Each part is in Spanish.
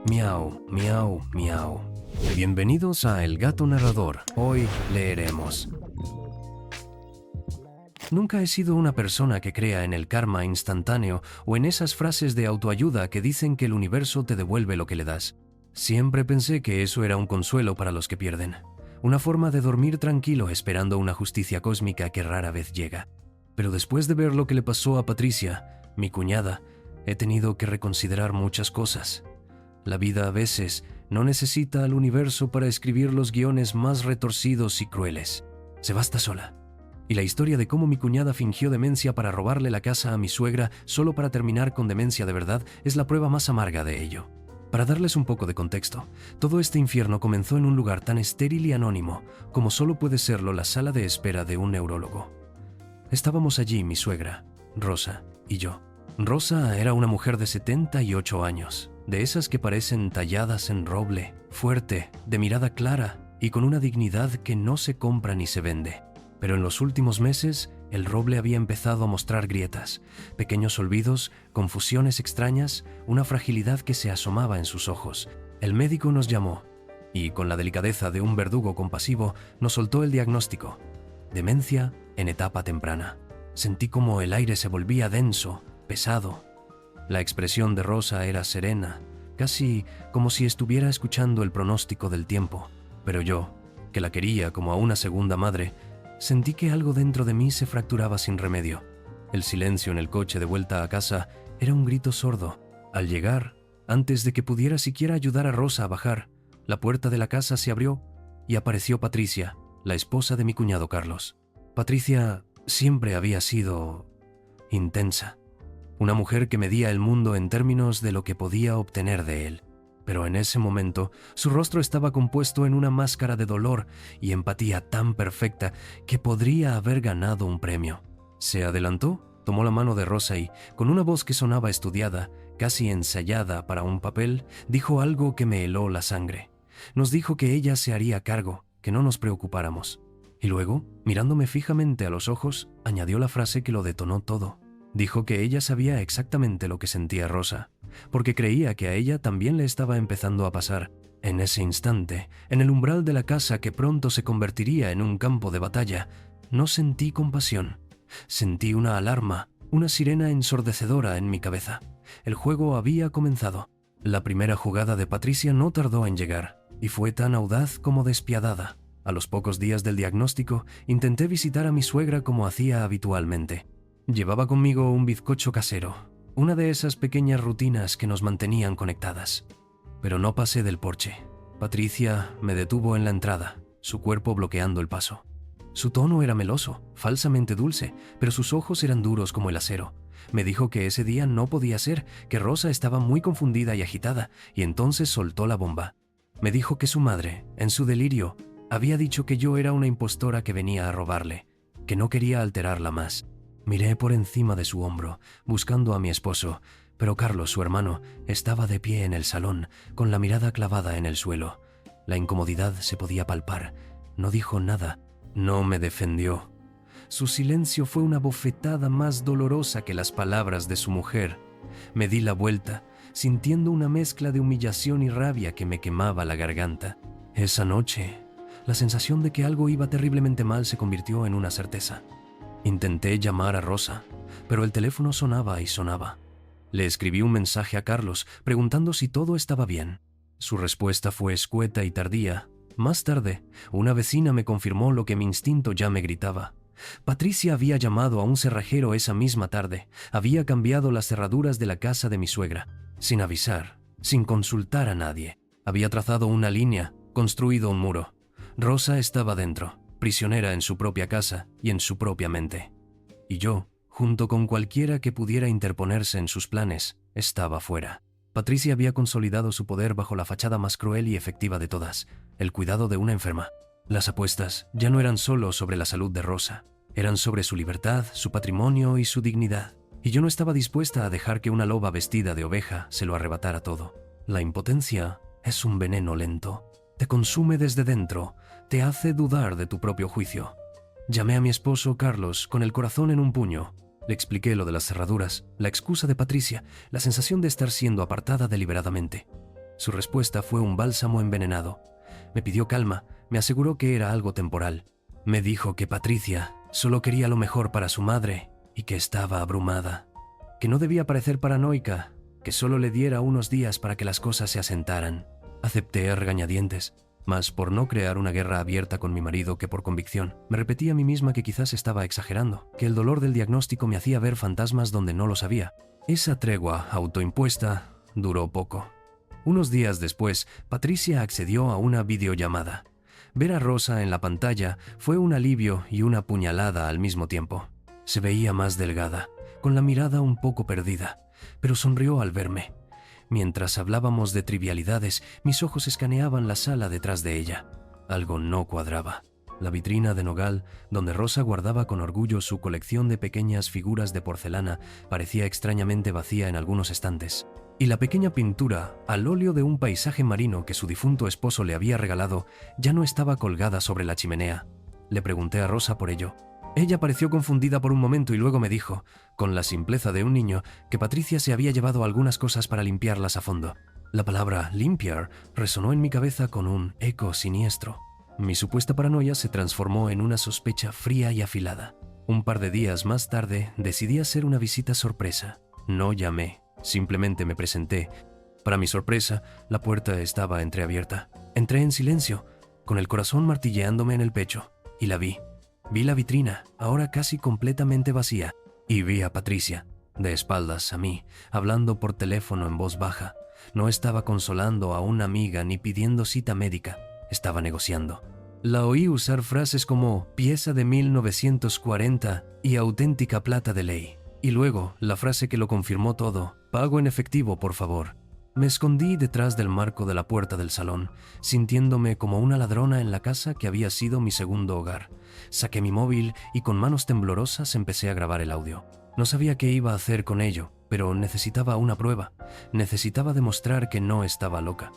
Miau, miau, miau. Bienvenidos a El Gato Narrador. Hoy leeremos. Nunca he sido una persona que crea en el karma instantáneo o en esas frases de autoayuda que dicen que el universo te devuelve lo que le das. Siempre pensé que eso era un consuelo para los que pierden. Una forma de dormir tranquilo esperando una justicia cósmica que rara vez llega. Pero después de ver lo que le pasó a Patricia, mi cuñada, he tenido que reconsiderar muchas cosas. La vida a veces no necesita al universo para escribir los guiones más retorcidos y crueles. Se basta sola. Y la historia de cómo mi cuñada fingió demencia para robarle la casa a mi suegra solo para terminar con demencia de verdad es la prueba más amarga de ello. Para darles un poco de contexto, todo este infierno comenzó en un lugar tan estéril y anónimo como solo puede serlo la sala de espera de un neurólogo. Estábamos allí mi suegra, Rosa, y yo. Rosa era una mujer de 78 años, de esas que parecen talladas en roble, fuerte, de mirada clara y con una dignidad que no se compra ni se vende. Pero en los últimos meses, el roble había empezado a mostrar grietas, pequeños olvidos, confusiones extrañas, una fragilidad que se asomaba en sus ojos. El médico nos llamó y, con la delicadeza de un verdugo compasivo, nos soltó el diagnóstico: demencia en etapa temprana. Sentí como el aire se volvía denso, pesado. La expresión de Rosa era serena, casi como si estuviera escuchando el pronóstico del tiempo. Pero yo, que la quería como a una segunda madre, sentí que algo dentro de mí se fracturaba sin remedio. El silencio en el coche de vuelta a casa era un grito sordo. Al llegar, antes de que pudiera siquiera ayudar a Rosa a bajar, la puerta de la casa se abrió y apareció Patricia, la esposa de mi cuñado Carlos. Patricia siempre había sido intensa. Una mujer que medía el mundo en términos de lo que podía obtener de él. Pero en ese momento, su rostro estaba compuesto en una máscara de dolor y empatía tan perfecta que podría haber ganado un premio. Se adelantó, tomó la mano de Rosa y, con una voz que sonaba estudiada, casi ensayada para un papel, dijo algo que me heló la sangre. Nos dijo que ella se haría cargo, que no nos preocupáramos. Y luego, mirándome fijamente a los ojos, añadió la frase que lo detonó todo. Dijo que ella sabía exactamente lo que sentía Rosa, porque creía que a ella también le estaba empezando a pasar. En ese instante, en el umbral de la casa que pronto se convertiría en un campo de batalla, no sentí compasión. Sentí una alarma, una sirena ensordecedora en mi cabeza. El juego había comenzado. La primera jugada de Patricia no tardó en llegar, y fue tan audaz como despiadada. A los pocos días del diagnóstico, intenté visitar a mi suegra como hacía habitualmente. Llevaba conmigo un bizcocho casero, una de esas pequeñas rutinas que nos mantenían conectadas. Pero no pasé del porche. Patricia me detuvo en la entrada, su cuerpo bloqueando el paso. Su tono era meloso, falsamente dulce, pero sus ojos eran duros como el acero. Me dijo que ese día no podía ser, que Rosa estaba muy confundida y agitada, y entonces soltó la bomba. Me dijo que su madre, en su delirio, había dicho que yo era una impostora que venía a robarle, que no quería alterarla más. Miré por encima de su hombro, buscando a mi esposo, pero Carlos, su hermano, estaba de pie en el salón, con la mirada clavada en el suelo. La incomodidad se podía palpar. No dijo nada, no me defendió. Su silencio fue una bofetada más dolorosa que las palabras de su mujer. Me di la vuelta, sintiendo una mezcla de humillación y rabia que me quemaba la garganta. Esa noche, la sensación de que algo iba terriblemente mal se convirtió en una certeza. Intenté llamar a Rosa, pero el teléfono sonaba y sonaba. Le escribí un mensaje a Carlos preguntando si todo estaba bien. Su respuesta fue escueta y tardía. Más tarde, una vecina me confirmó lo que mi instinto ya me gritaba. Patricia había llamado a un cerrajero esa misma tarde. Había cambiado las cerraduras de la casa de mi suegra, sin avisar, sin consultar a nadie. Había trazado una línea, construido un muro. Rosa estaba dentro, prisionera en su propia casa y en su propia mente. Y yo, junto con cualquiera que pudiera interponerse en sus planes, estaba fuera. Patricia había consolidado su poder bajo la fachada más cruel y efectiva de todas, el cuidado de una enferma. Las apuestas ya no eran solo sobre la salud de Rosa, eran sobre su libertad, su patrimonio y su dignidad. Y yo no estaba dispuesta a dejar que una loba vestida de oveja se lo arrebatara todo. La impotencia es un veneno lento. Te consume desde dentro, te hace dudar de tu propio juicio. Llamé a mi esposo Carlos con el corazón en un puño. Le expliqué lo de las cerraduras, la excusa de Patricia, la sensación de estar siendo apartada deliberadamente. Su respuesta fue un bálsamo envenenado. Me pidió calma, me aseguró que era algo temporal. Me dijo que Patricia solo quería lo mejor para su madre y que estaba abrumada, que no debía parecer paranoica, que solo le diera unos días para que las cosas se asentaran. Acepté a regañadientes, más por no crear una guerra abierta con mi marido que por convicción. Me repetí a mí misma que quizás estaba exagerando, que el dolor del diagnóstico me hacía ver fantasmas donde no los había. Esa tregua autoimpuesta duró poco. Unos días después, Patricia accedió a una videollamada. Ver a Rosa en la pantalla fue un alivio y una puñalada al mismo tiempo. Se veía más delgada, con la mirada un poco perdida, pero sonrió al verme. Mientras hablábamos de trivialidades, mis ojos escaneaban la sala detrás de ella. Algo no cuadraba. La vitrina de nogal, donde Rosa guardaba con orgullo su colección de pequeñas figuras de porcelana, parecía extrañamente vacía en algunos estantes. Y la pequeña pintura, al óleo de un paisaje marino que su difunto esposo le había regalado, ya no estaba colgada sobre la chimenea. Le pregunté a Rosa por ello. Ella pareció confundida por un momento y luego me dijo, con la simpleza de un niño, que Patricia se había llevado algunas cosas para limpiarlas a fondo. La palabra limpiar resonó en mi cabeza con un eco siniestro. Mi supuesta paranoia se transformó en una sospecha fría y afilada. Un par de días más tarde decidí hacer una visita sorpresa. No llamé, simplemente me presenté. Para mi sorpresa, la puerta estaba entreabierta. Entré en silencio, con el corazón martilleándome en el pecho, y la vi. Vi la vitrina, ahora casi completamente vacía, y vi a Patricia, de espaldas a mí, hablando por teléfono en voz baja. No estaba consolando a una amiga ni pidiendo cita médica, estaba negociando. La oí usar frases como pieza de 1940 y auténtica plata de ley. Y luego, la frase que lo confirmó todo, pago en efectivo, por favor. Me escondí detrás del marco de la puerta del salón, sintiéndome como una ladrona en la casa que había sido mi segundo hogar. Saqué mi móvil y con manos temblorosas empecé a grabar el audio. No sabía qué iba a hacer con ello, pero necesitaba una prueba. Necesitaba demostrar que no estaba loca.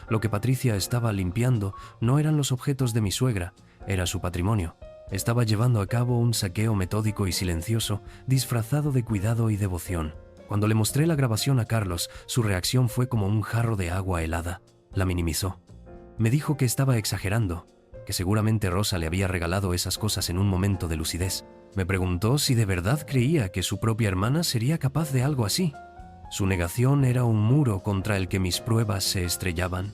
Lo que Patricia estaba limpiando no eran los objetos de mi suegra, era su patrimonio. Estaba llevando a cabo un saqueo metódico y silencioso, disfrazado de cuidado y devoción. Cuando le mostré la grabación a Carlos, su reacción fue como un jarro de agua helada. La minimizó. Me dijo que estaba exagerando, que seguramente Rosa le había regalado esas cosas en un momento de lucidez. Me preguntó si de verdad creía que su propia hermana sería capaz de algo así. Su negación era un muro contra el que mis pruebas se estrellaban.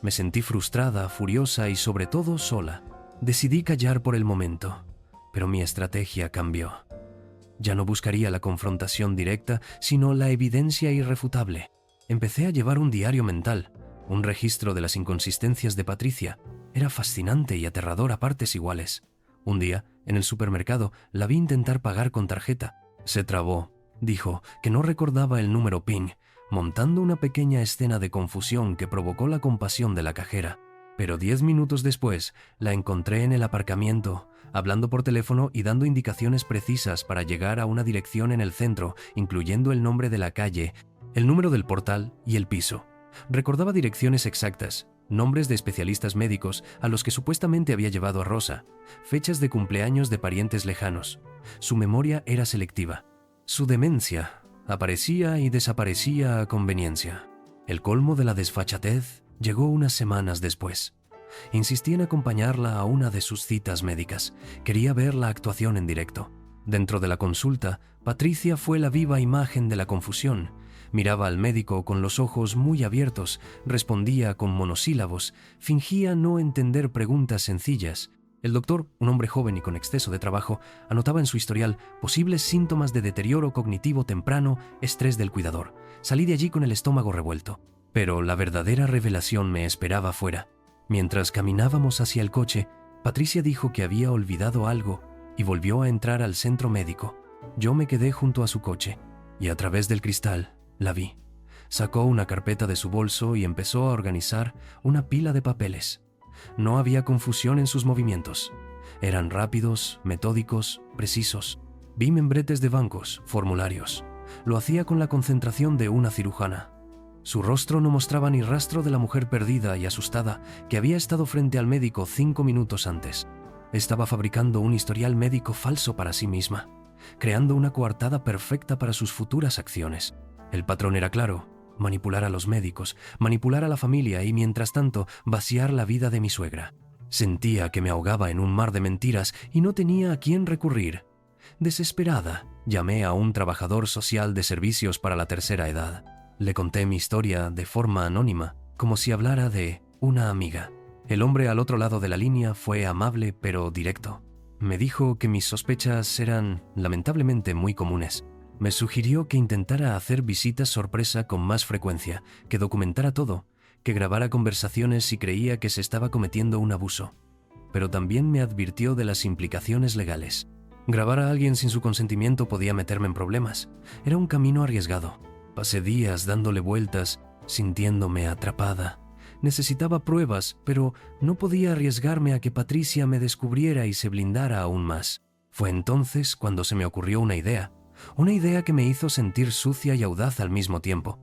Me sentí frustrada, furiosa y sobre todo sola. Decidí callar por el momento, pero mi estrategia cambió. Ya no buscaría la confrontación directa, sino la evidencia irrefutable. Empecé a llevar un diario mental, un registro de las inconsistencias de Patricia. Era fascinante y aterrador a partes iguales. Un día, en el supermercado, la vi intentar pagar con tarjeta. Se trabó. Dijo que no recordaba el número PIN, montando una pequeña escena de confusión que provocó la compasión de la cajera. Pero 10 minutos después, la encontré en el aparcamiento, hablando por teléfono y dando indicaciones precisas para llegar a una dirección en el centro, incluyendo el nombre de la calle, el número del portal y el piso. Recordaba direcciones exactas, nombres de especialistas médicos a los que supuestamente había llevado a Rosa, fechas de cumpleaños de parientes lejanos. Su memoria era selectiva. Su demencia aparecía y desaparecía a conveniencia. El colmo de la desfachatez llegó unas semanas después. Insistí en acompañarla a una de sus citas médicas. Quería ver la actuación en directo. Dentro de la consulta, Patricia fue la viva imagen de la confusión. Miraba al médico con los ojos muy abiertos, respondía con monosílabos, fingía no entender preguntas sencillas. El doctor, un hombre joven y con exceso de trabajo, anotaba en su historial posibles síntomas de deterioro cognitivo temprano, estrés del cuidador. Salí de allí con el estómago revuelto. Pero la verdadera revelación me esperaba fuera. Mientras caminábamos hacia el coche, Patricia dijo que había olvidado algo y volvió a entrar al centro médico. Yo me quedé junto a su coche y a través del cristal la vi. Sacó una carpeta de su bolso y empezó a organizar una pila de papeles. No había confusión en sus movimientos. Eran rápidos, metódicos, precisos. Vi membretes de bancos, formularios. Lo hacía con la concentración de una cirujana. Su rostro no mostraba ni rastro de la mujer perdida y asustada que había estado frente al médico 5 minutos antes. Estaba fabricando un historial médico falso para sí misma, creando una coartada perfecta para sus futuras acciones. El patrón era claro. manipular a los médicos, manipular a la familia y, mientras tanto, vaciar la vida de mi suegra. Sentía que me ahogaba en un mar de mentiras y no tenía a quién recurrir. Desesperada, llamé a un trabajador social de servicios para la tercera edad. Le conté mi historia de forma anónima, como si hablara de una amiga. El hombre al otro lado de la línea fue amable pero directo. Me dijo que mis sospechas eran, lamentablemente, muy comunes. Me sugirió que intentara hacer visitas sorpresa con más frecuencia, que documentara todo, que grabara conversaciones si creía que se estaba cometiendo un abuso. Pero también me advirtió de las implicaciones legales. Grabar a alguien sin su consentimiento podía meterme en problemas. Era un camino arriesgado. Pasé días dándole vueltas, sintiéndome atrapada. Necesitaba pruebas, pero no podía arriesgarme a que Patricia me descubriera y se blindara aún más. Fue entonces cuando se me ocurrió una idea que me hizo sentir sucia y audaz al mismo tiempo.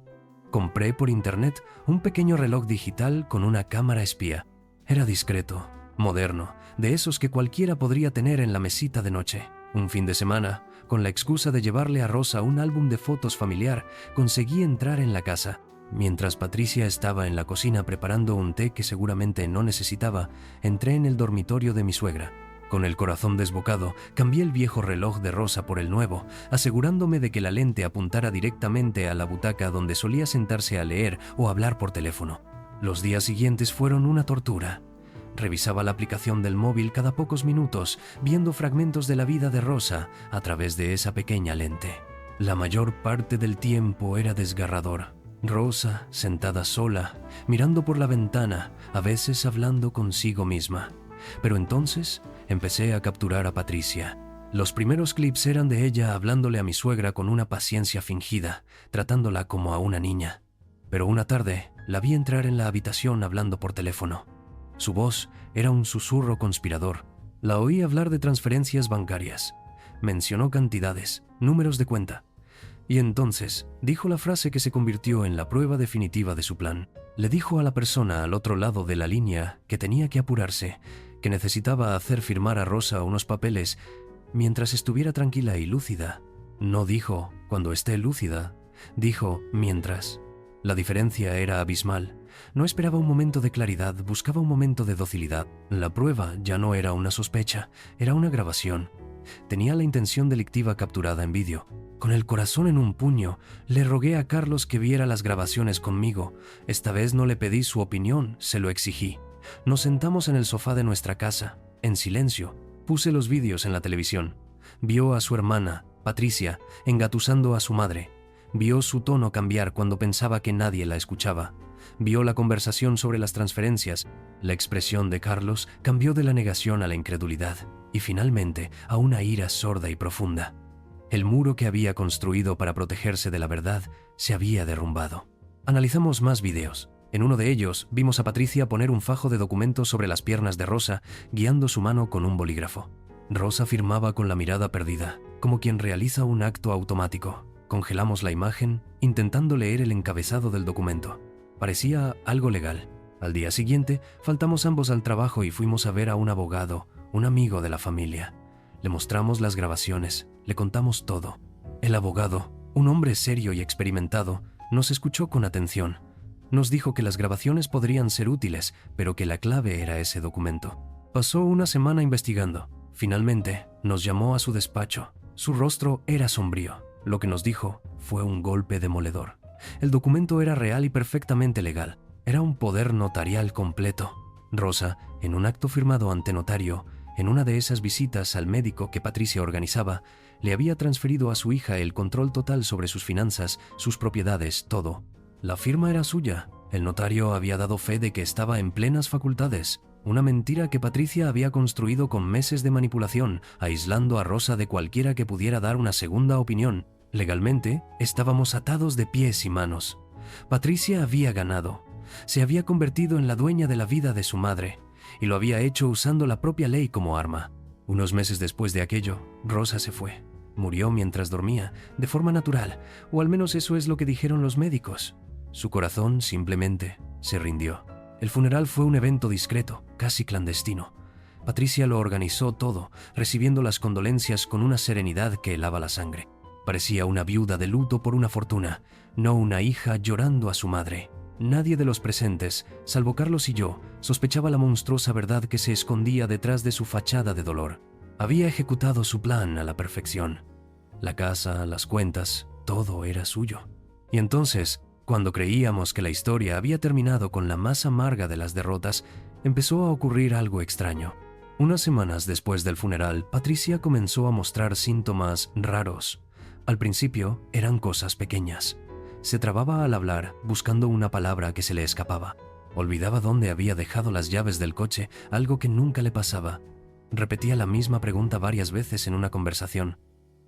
Compré por internet un pequeño reloj digital con una cámara espía. Era discreto, moderno, de esos que cualquiera podría tener en la mesita de noche. Un fin de semana, con la excusa de llevarle a Rosa un álbum de fotos familiar, conseguí entrar en la casa. Mientras Patricia estaba en la cocina preparando un té que seguramente no necesitaba, entré en el dormitorio de mi suegra. Con el corazón desbocado, cambié el viejo reloj de Rosa por el nuevo, asegurándome de que la lente apuntara directamente a la butaca donde solía sentarse a leer o hablar por teléfono. Los días siguientes fueron una tortura. Revisaba la aplicación del móvil cada pocos minutos, viendo fragmentos de la vida de Rosa a través de esa pequeña lente. La mayor parte del tiempo era desgarrador. Rosa, sentada sola, mirando por la ventana, a veces hablando consigo misma. Pero entonces empecé a capturar a Patricia. Los primeros clips eran de ella hablándole a mi suegra con una paciencia fingida, tratándola como a una niña. Pero una tarde la vi entrar en la habitación hablando por teléfono. Su voz era un susurro conspirador. La oí hablar de transferencias bancarias. Mencionó cantidades, números de cuenta. Y entonces dijo la frase que se convirtió en la prueba definitiva de su plan. Le dijo a la persona al otro lado de la línea que tenía que apurarse, que necesitaba hacer firmar a Rosa unos papeles mientras estuviera tranquila y lúcida. No dijo cuando esté lúcida, dijo mientras. La diferencia era abismal. No esperaba un momento de claridad, buscaba un momento de docilidad. La prueba ya no era una sospecha, era una grabación. Tenía la intención delictiva capturada en vídeo. Con el corazón en un puño, le rogué a Carlos que viera las grabaciones conmigo. Esta vez no le pedí su opinión, se lo exigí. Nos sentamos en el sofá de nuestra casa, en silencio. Puse los vídeos en la televisión. Vio a su hermana, Patricia, engatusando a su madre. Vio su tono cambiar cuando pensaba que nadie la escuchaba. Vio la conversación sobre las transferencias. La expresión de Carlos cambió de la negación a la incredulidad y finalmente a una ira sorda y profunda. El muro que había construido para protegerse de la verdad se había derrumbado. Analizamos más videos. En uno de ellos vimos a Patricia poner un fajo de documentos sobre las piernas de Rosa, guiando su mano con un bolígrafo. Rosa firmaba con la mirada perdida, como quien realiza un acto automático. Congelamos la imagen, intentando leer el encabezado del documento. Parecía algo legal. Al día siguiente, faltamos ambos al trabajo y fuimos a ver a un abogado, un amigo de la familia. Le mostramos las grabaciones, le contamos todo. El abogado, un hombre serio y experimentado, nos escuchó con atención. Nos dijo que las grabaciones podrían ser útiles, pero que la clave era ese documento. Pasó una semana investigando. Finalmente, nos llamó a su despacho. Su rostro era sombrío. Lo que nos dijo fue un golpe demoledor. El documento era real y perfectamente legal. Era un poder notarial completo. Rosa, en un acto firmado ante notario, en una de esas visitas al médico que Patricia organizaba, le había transferido a su hija el control total sobre sus finanzas, sus propiedades, todo. La firma era suya. El notario había dado fe de que estaba en plenas facultades. Una mentira que Patricia había construido con meses de manipulación, aislando a Rosa de cualquiera que pudiera dar una segunda opinión. Legalmente, estábamos atados de pies y manos. Patricia había ganado. Se había convertido en la dueña de la vida de su madre, y lo había hecho usando la propia ley como arma. Unos meses después de aquello, Rosa se fue. Murió mientras dormía, de forma natural, o al menos eso es lo que dijeron los médicos. Su corazón simplemente se rindió. El funeral fue un evento discreto, casi clandestino. Patricia lo organizó todo, recibiendo las condolencias con una serenidad que helaba la sangre. Parecía una viuda de luto por una fortuna, no una hija llorando a su madre. Nadie de los presentes, salvo Carlos y yo, sospechaba la monstruosa verdad que se escondía detrás de su fachada de dolor. Había ejecutado su plan a la perfección. La casa, las cuentas, todo era suyo. Y entonces, cuando creíamos que la historia había terminado con la más amarga de las derrotas, empezó a ocurrir algo extraño. Unas semanas después del funeral, Patricia comenzó a mostrar síntomas raros. Al principio eran cosas pequeñas. Se trababa al hablar, buscando una palabra que se le escapaba. Olvidaba dónde había dejado las llaves del coche, algo que nunca le pasaba. Repetía la misma pregunta varias veces en una conversación.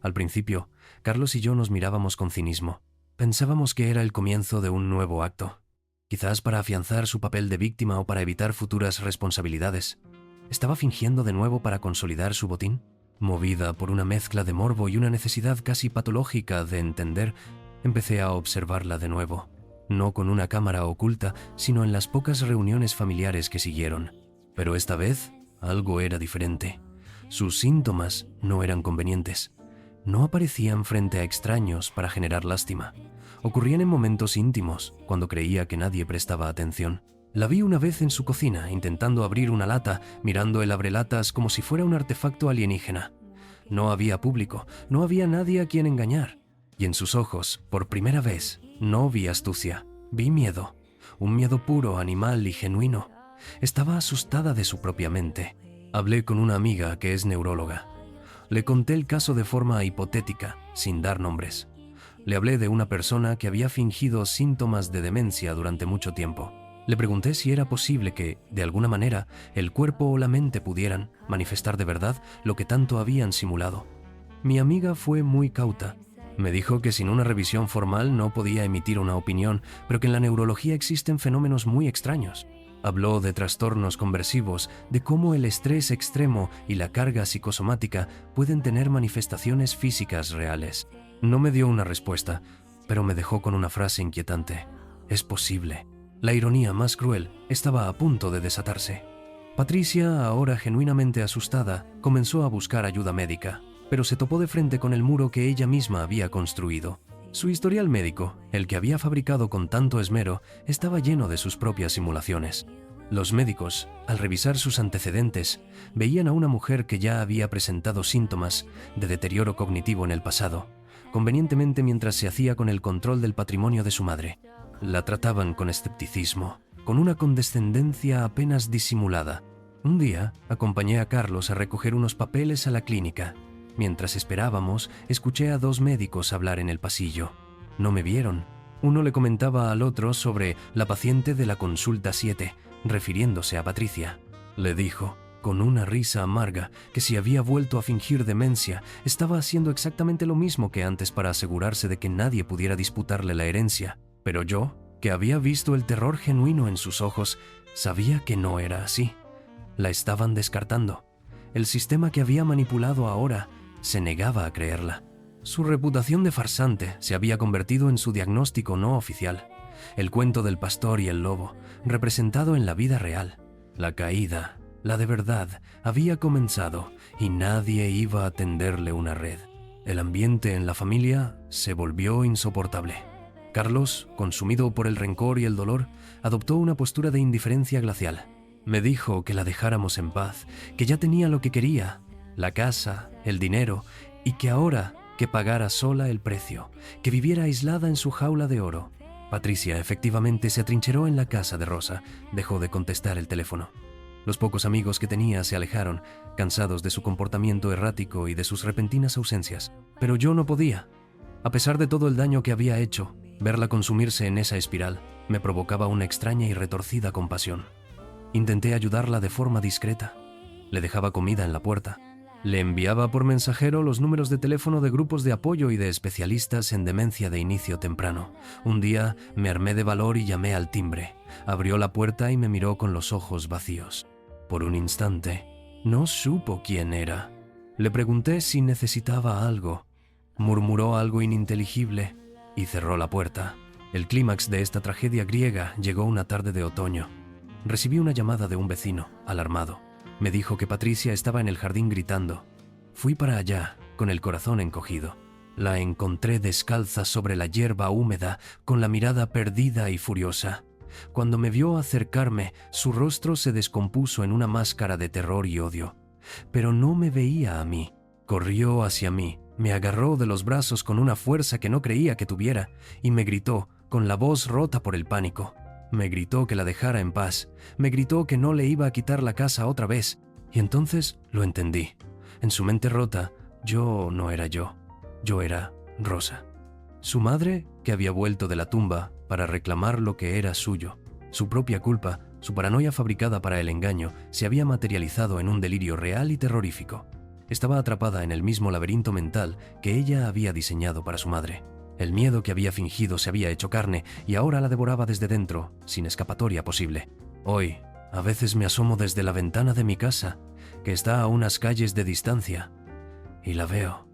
Al principio, Carlos y yo nos mirábamos con cinismo. Pensábamos que era el comienzo de un nuevo acto. Quizás para afianzar su papel de víctima o para evitar futuras responsabilidades. ¿Estaba fingiendo de nuevo para consolidar su botín? Movida por una mezcla de morbo y una necesidad casi patológica de entender, empecé a observarla de nuevo, no con una cámara oculta, sino en las pocas reuniones familiares que siguieron. Pero esta vez, algo era diferente. Sus síntomas no eran convenientes. No aparecían frente a extraños para generar lástima. Ocurrían en momentos íntimos, cuando creía que nadie prestaba atención. La vi una vez en su cocina, intentando abrir una lata, mirando el abrelatas como si fuera un artefacto alienígena. No había público, no había nadie a quien engañar. Y en sus ojos, por primera vez, no vi astucia, vi miedo. Un miedo puro, animal y genuino. Estaba asustada de su propia mente. Hablé con una amiga que es neuróloga. Le conté el caso de forma hipotética, sin dar nombres. Le hablé de una persona que había fingido síntomas de demencia durante mucho tiempo. Le pregunté si era posible que, de alguna manera, el cuerpo o la mente pudieran manifestar de verdad lo que tanto habían simulado. Mi amiga fue muy cauta. Me dijo que sin una revisión formal no podía emitir una opinión, pero que en la neurología existen fenómenos muy extraños. Habló de trastornos conversivos, de cómo el estrés extremo y la carga psicosomática pueden tener manifestaciones físicas reales. No me dio una respuesta, pero me dejó con una frase inquietante. Es posible. La ironía más cruel estaba a punto de desatarse. Patricia, ahora genuinamente asustada, comenzó a buscar ayuda médica, pero se topó de frente con el muro que ella misma había construido. Su historial médico, el que había fabricado con tanto esmero, estaba lleno de sus propias simulaciones. Los médicos, al revisar sus antecedentes, veían a una mujer que ya había presentado síntomas de deterioro cognitivo en el pasado, convenientemente mientras se hacía con el control del patrimonio de su madre. La trataban con escepticismo, con una condescendencia apenas disimulada. Un día, acompañé a Carlos a recoger unos papeles a la clínica. Mientras esperábamos, escuché a dos médicos hablar en el pasillo. No me vieron. Uno le comentaba al otro sobre la paciente de la consulta 7, refiriéndose a Patricia. Le dijo, con una risa amarga, que si había vuelto a fingir demencia, estaba haciendo exactamente lo mismo que antes para asegurarse de que nadie pudiera disputarle la herencia. Pero yo, que había visto el terror genuino en sus ojos, sabía que no era así. La estaban descartando. El sistema que había manipulado ahora se negaba a creerla. Su reputación de farsante se había convertido en su diagnóstico no oficial. El cuento del pastor y el lobo, representado en la vida real. La caída, la de verdad, había comenzado y nadie iba a tenderle una red. El ambiente en la familia se volvió insoportable. Carlos, consumido por el rencor y el dolor, adoptó una postura de indiferencia glacial. Me dijo que la dejáramos en paz, que ya tenía lo que quería, la casa, el dinero, y que ahora que pagara sola el precio, que viviera aislada en su jaula de oro. Patricia efectivamente se atrincheró en la casa de Rosa, dejó de contestar el teléfono. Los pocos amigos que tenía se alejaron, cansados de su comportamiento errático y de sus repentinas ausencias. Pero yo no podía. A pesar de todo el daño que había hecho, verla consumirse en esa espiral me provocaba una extraña y retorcida compasión. Intenté ayudarla de forma discreta. Le dejaba comida en la puerta. Le enviaba por mensajero los números de teléfono de grupos de apoyo y de especialistas en demencia de inicio temprano. Un día me armé de valor y llamé al timbre. Abrió la puerta y me miró con los ojos vacíos. Por un instante, no supo quién era. Le pregunté si necesitaba algo. Murmuró algo ininteligible y cerró la puerta. El clímax de esta tragedia griega llegó una tarde de otoño. Recibí una llamada de un vecino, alarmado. Me dijo que Patricia estaba en el jardín gritando. Fui para allá, con el corazón encogido. La encontré descalza sobre la hierba húmeda, con la mirada perdida y furiosa. Cuando me vio acercarme, su rostro se descompuso en una máscara de terror y odio. Pero no me veía a mí. Corrió hacia mí, me agarró de los brazos con una fuerza que no creía que tuviera, y me gritó, con la voz rota por el pánico. Me gritó que la dejara en paz, me gritó que no le iba a quitar la casa otra vez, y entonces lo entendí. En su mente rota, yo no era yo era Rosa. Su madre, que había vuelto de la tumba para reclamar lo que era suyo. Su propia culpa, su paranoia fabricada para el engaño, se había materializado en un delirio real y terrorífico. Estaba atrapada en el mismo laberinto mental que ella había diseñado para su madre. El miedo que había fingido se había hecho carne y ahora la devoraba desde dentro, sin escapatoria posible. Hoy, a veces me asomo desde la ventana de mi casa, que está a unas calles de distancia, y la veo.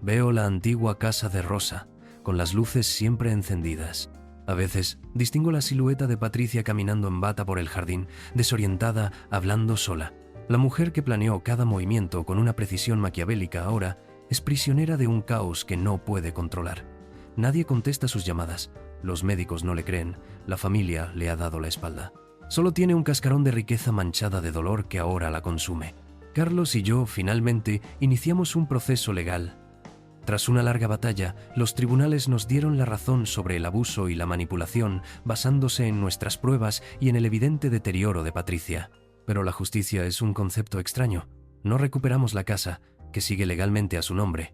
Veo la antigua casa de Rosa, con las luces siempre encendidas. A veces distingo la silueta de Patricia caminando en bata por el jardín, desorientada, hablando sola. La mujer que planeó cada movimiento con una precisión maquiavélica ahora es prisionera de un caos que no puede controlar. Nadie contesta sus llamadas, los médicos no le creen, la familia le ha dado la espalda. Solo tiene un cascarón de riqueza manchada de dolor que ahora la consume. Carlos y yo, finalmente, iniciamos un proceso legal. Tras una larga batalla, los tribunales nos dieron la razón sobre el abuso y la manipulación, basándose en nuestras pruebas y en el evidente deterioro de Patricia. Pero la justicia es un concepto extraño. No recuperamos la casa, que sigue legalmente a su nombre.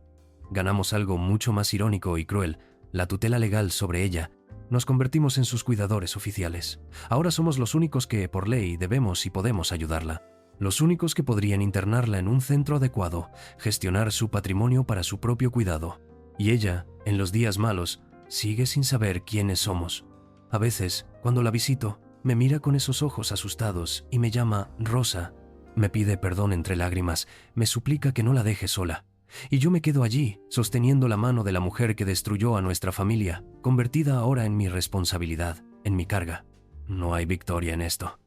Ganamos algo mucho más irónico y cruel, la tutela legal sobre ella. Nos convertimos en sus cuidadores oficiales. Ahora somos los únicos que, por ley, debemos y podemos ayudarla. Los únicos que podrían internarla en un centro adecuado, gestionar su patrimonio para su propio cuidado. Y ella, en los días malos, sigue sin saber quiénes somos. A veces, cuando la visito, me mira con esos ojos asustados y me llama Rosa. Me pide perdón entre lágrimas, me suplica que no la deje sola. Y yo me quedo allí, sosteniendo la mano de la mujer que destruyó a nuestra familia, convertida ahora en mi responsabilidad, en mi carga. No hay victoria en esto.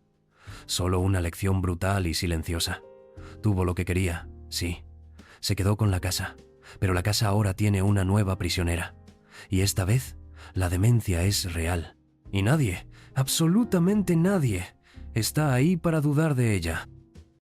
Solo una lección brutal y silenciosa. Tuvo lo que quería, sí. Se quedó con la casa, pero la casa ahora tiene una nueva prisionera. Y esta vez, la demencia es real. Y nadie, absolutamente nadie, está ahí para dudar de ella.